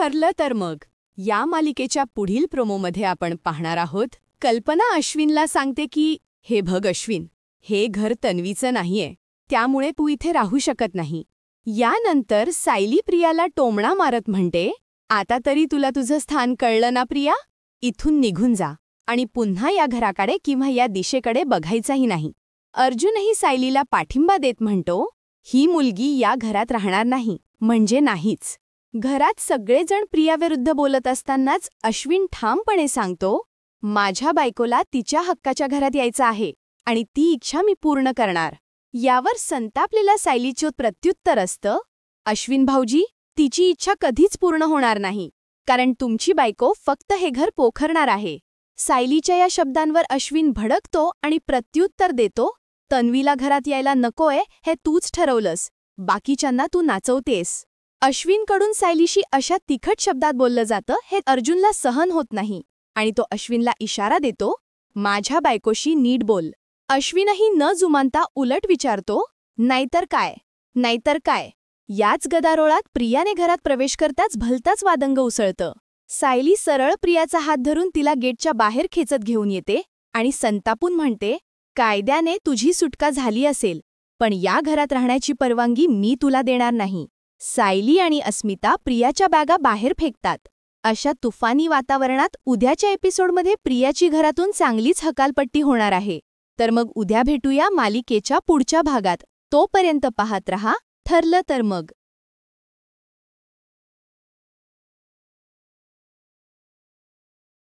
ठरलं तर मग या मालिकेच्या पुढील प्रोमोमध्ये आपण पाहणार आहोत कल्पना अश्विनला सांगते की हे बघ अश्विन, हे घर तन्वीचं नाहीये, त्यामुळे तू इथे राहू शकत नाही. यानंतर सायली प्रियाला टोमणा मारत म्हणते, आता तरी तुला तुझं स्थान कळलं ना प्रिया, इथून निघून जा आणि पुन्हा या घराकडे किंवा या दिशेकडे बघायचाही नाही. अर्जुनही सायलीला पाठिंबा देत म्हणतो, ही मुलगी या घरात राहणार नाही म्हणजे नाहीच. घरात सगळेजण प्रियाविरुद्ध बोलत असतानाच अश्विन ठामपणे सांगतो, माझ्या बायकोला तिच्या हक्काच्या घरात यायचं आहे आणि ती इच्छा मी पूर्ण करणार. यावर संतापलेला सायलीचं प्रत्युत्तर असतं, अश्विन भाऊजी, तिची इच्छा कधीच पूर्ण होणार नाही, कारण तुमची बायको फक्त हे घर पोखरणार आहे. सायलीच्या या शब्दांवर अश्विन भडकतो आणि प्रत्युत्तर देतो, तन्वीला घरात यायला नकोय हे तूच ठरवलंस, बाकीच्यांना तू नाचवतेस. अश्विनकडून सायलीशी अशा तिखट शब्दात बोललं जातं हे अर्जुनला सहन होत नाही आणि तो अश्विनला इशारा देतो, माझ्या बायकोशी नीट बोल. अश्विनही न जुमानता उलट विचारतो, नाहीतर काय, नाहीतर काय. याच गदारोळात प्रियाने घरात प्रवेश करताच भलताच वादंग उसळतं. सायली सरळ प्रियाचा हात धरून तिला गेटच्या बाहेर खेचत घेऊन येते आणि संतापून म्हणते, कायद्याने तुझी सुटका झाली असेल, पण या घरात राहण्याची परवानगी मी तुला देणार नाही. सायली आणि अस्मिता प्रियाच्या बॅगा बाहेर फेकतात. अशा तुफानी वातावरणात उद्याच्या एपिसोडमध्ये प्रियाची घरातून चांगलीच हकालपट्टी होणार आहे. तर मग उद्या भेटूया मालिकेच्या पुढच्या भागात. तोपर्यंत पाहत रहा ठरलं तर मग.